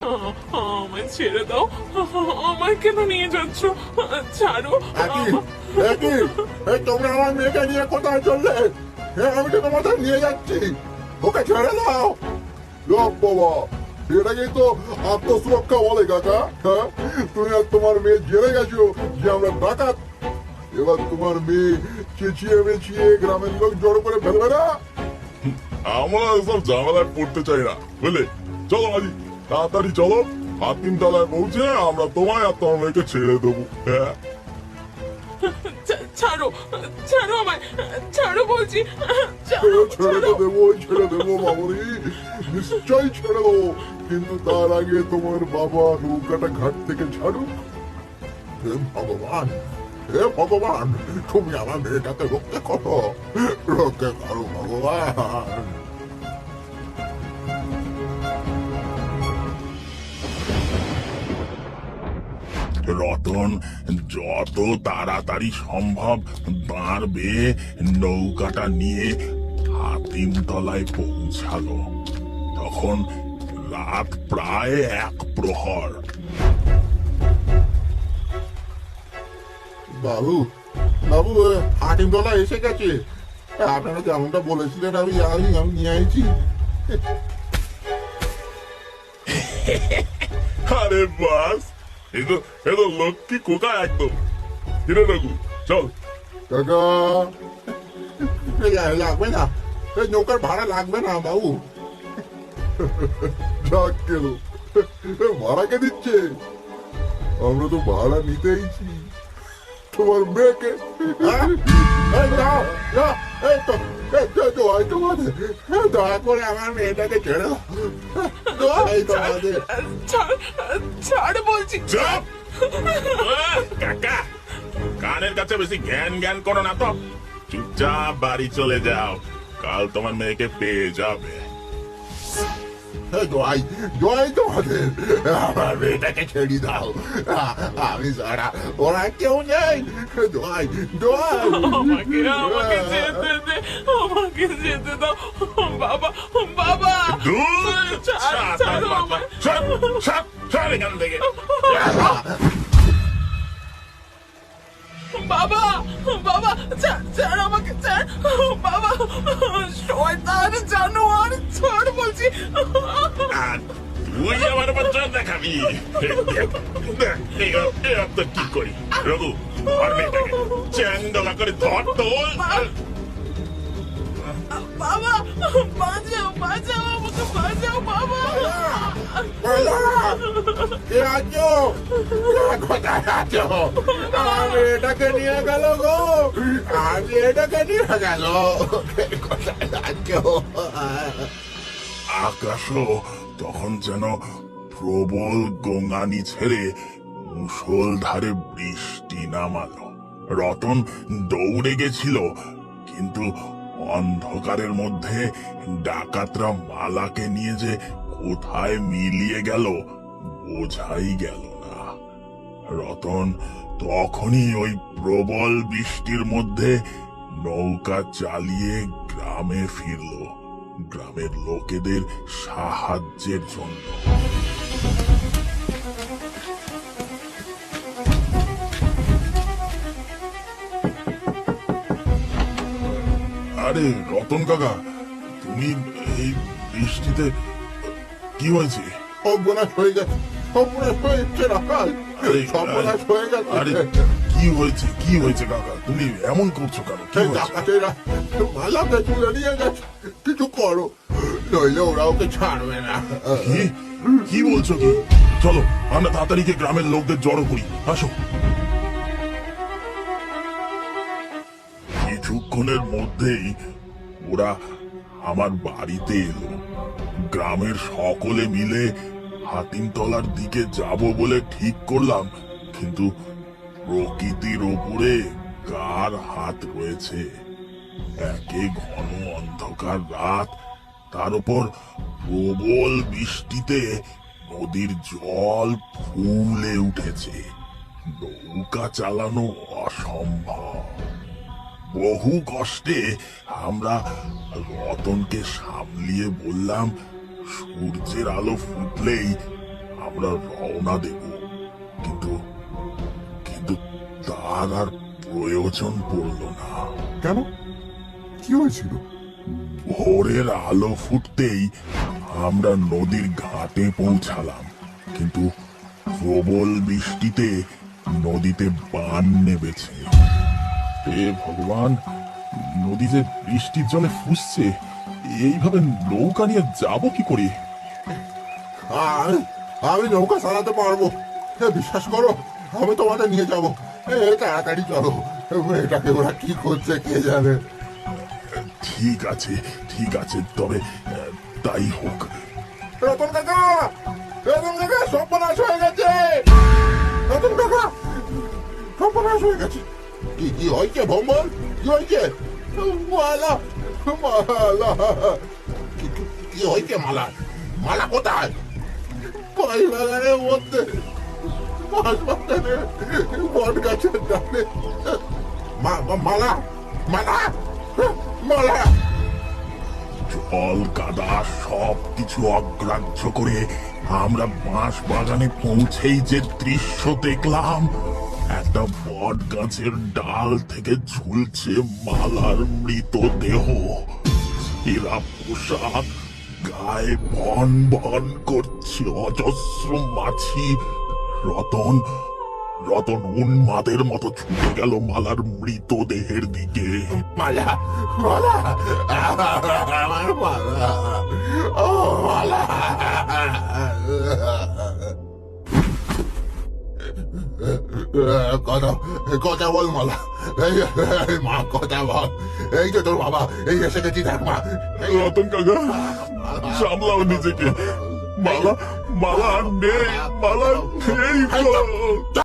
আমায় ছেড়ে দাও, আমায় কেন নিয়ে যাচ্ছ? ছাড়ো। একই একই তোমরা আমার মেয়েকে নিয়ে কোথায় চললে? আমি তো তোমাদের নিয়ে যাচ্ছি, ওকে ছেড়ে দাও। বাবা, এটাকেই তো আত্মসুরক্ষা বলে কাকা। হ্যাঁ, তুমি আর তোমার মেয়ে জেনে গেছো যে আমরা ডাকাত। এবার তোমার মেয়ে চেঁচিয়ে মেচিয়ে গ্রামের লোক জড়ো করে ফেলবে না। আমরা এসব ঝামেলায় পড়তে চাই না, বুঝলে? চলো আজি, তাড়াতাড়ি চলো। হাতিমতলায় পৌঁছে আমরা তোমায় আর তোমার মেয়েকে ছেড়ে দেবো। হ্যাঁ, ছাড়ো, ছাড়ো আমায়, ছাড়ো বলছি। ছেড়ে তো দেবো, ছেড়ে দেবো বাবুরি, নিশ্চয়ই ছেড়ে দেবো, কিন্তু তার আগে তোমার বাবা নৌকাটা ঘাট থেকে ছাড়ুক। হে ভগবান, হে ভগবান, তুমি আমার মেয়েটাকে রক্ষা করো, রক্ষা করো ভগবান। রতন যত তাড়াতাড়ি সম্ভব দাঁড় বেয়ে নৌকাটা নিয়ে হাতিমতলায় পৌঁছালো। তখন রাত প্রায় 1 প্রহর। বাবু, বাবু, হাটিমতলা এসে গেছে। আপনারা যেমনটা বলেছিলেন আমি নিয়ে আইছি। আরে বাস, এ তো লক্ষ্মী কোথায় একদম। হিরে রঘু, চল। কাকা, লাগবে না, এই নৌকার ভাড়া লাগবে না বাবু। যাক গেল, ভাড়া কে দিচ্ছে? আমরা তো ভাড়া নিতেইছি তোমার মেয়েকে। হ্যাঁ? এই যাও, যাও, এই তো, দোয়াই তোমাদের, দয়া করে আমার মেয়েটাকে ছেড়ে দাও, দোয়াই তোমাদের। ছাড় বলছি। চুপ! কাকা, কানের কাছে বেশি জ্ঞান জ্ঞান করো না তো। চুপচাপ বাড়ি চলে যাও, কাল তোমার মেয়েকে পেয়ে যাবে। দোয়াই, দোয়াই তোমাদের, আমার মেয়েটাকে ছেড়ে দাও, আমি ছাড়া ওরা কেউ নেই। দোয়াই, দোয়াই, আমাকে আমাকে যেতে দে, আমাকে যেতে দাও। বাবা, বাবা, দূর! ছাড়ো আমায়। ছাড় এখান থেকে। বাবা, বাবা, ছাড় আমাকে, ছাড় বাবা। শয়তান জানোয়ার, ছাড় বলছি। আর তুই আমার উপর জোর দেখাবি? তো কি করি রঘু, আর মেয়েটাকে চ্যাংদোলা করে ধর তোল। বাবা, বাঁচাও, বাঁচাও আমাকে, বাঁচাও বাবা। কে আছো? কোথায় আছো? আমার মেয়েটাকে নিয়ে গেল গো, আর মেয়েটাকে নিয়ে গেল, কোথায় আছো? আকাশও তখন যেন প্রবল গঙ্গানি ছেড়ে মুষলধারে বৃষ্টি নামালো। রতন দৌড়ে গেছিল, কিন্তু অন্ধকারের মধ্যে ডাকাতরা মালাকে নিয়ে যে কোথায় মিলিয়ে গেল বোঝাই গেল না। রতন তখনই ওই প্রবল বৃষ্টির মধ্যে নৌকা চালিয়ে গ্রামে ফিরল, গ্রামের লোকেদের সাহায্যের জন্য। আরে রতন কাকা, তুমি এই বৃষ্টিতে কি হয়েছে? সর্বনাশ হয়ে গেছে, সর্বনাশ হয়েছে রাখাল, সর্বনাশ হয়ে আরে গেছে। কি হয়েছে, কি হয়েছে কাকা? তুমি এমন করছো কেন? কি হয়েছে? ডাকাতেরা মালাকে তুলে নিয়ে গেছে, কিছু করো, নইলে ওরা ওকে ছাড়বে না। কি কি বলছো কি? চলো আমরা তাড়াতাড়ি গিয়ে গ্রামের লোকদের জড়ো করি, আসো। কিছুক্ষণের মধ্যেই ওরা আমার বাড়িতে এলো। গ্রামের সকলে মিলে হাতিমতলার দিকে যাব বলে ঠিক করলাম, কিন্তু প্রকৃতির ওপরে কার হাত রয়েছে? একে ঘন অন্ধকার রাত, তার উপর প্রবল বৃষ্টিতে নদীর জল ফুলে উঠেছে, নৌকা চালানো অসম্ভব। বহু কষ্টে আমরা রতনকে সামলিয়ে বললাম, সূর্যের আলো ফুটলেই আমরা রওনা দেব, কিন্তু কিন্তু তার আর প্রয়োজন পড়ল না। কেন, কি হয়েছিল? ভোরের আলো ফুটতেই আমরা নদীর ঘাটে পৌঁছালাম, কিন্তু প্রবল বৃষ্টিতে নদীতে বান নেমেছে। হে ভগবান, নদী যে বৃষ্টির জলে ফুসছে, এইভাবে নৌকা নিয়ে যাব কি করে? আমি নৌকা চালাতে পারবো, বিশ্বাস করো, আমি তোমাদের নিয়ে যাবো। তাড়াতাড়ি চলো, এটাকে ওরা কি করছে কে জানে। ঠিক আছে, তবে তাই হোক। রতন কাকা, রতন কাকা, সর্বনাশ হয়ে গেছে। রতন কাকা, সর্বনাশ হয়ে গেছে। কি হয়েছে ভ্রমণ, কি হয়েছে? মালা, মালা, কি হয়েছে? মালা, মালা কোথায়? পাই বাগানের মধ্যে, পাঁচ বাগানে, বট গাছের ডালে। মালা, মালা, মালা। জল কাদা সব কিছু অগ্রাহ্য করে আমরা বাঁশ বাগানে পৌঁছেই যে দৃশ্য দেখলাম, একটা বট গাছের ডাল থেকে ঝুলছে মালার মৃতদেহ। এরা পোশাক, গায়ে ভন ভন করছে অজস্র মাছি। রতন উন্মাদের মতো ছুটে গেল মালার মৃতদেহের দিকে। মালা, মালা, আমার মালা, ও মালা। কথা বল মালা, মা কথা বল। এই যে তোর বাবা, এই এসে গেছি, দেখ মা। রতন কাকা, সামলাও নিজেকে। মালা আর নেই, মালা নেই গো।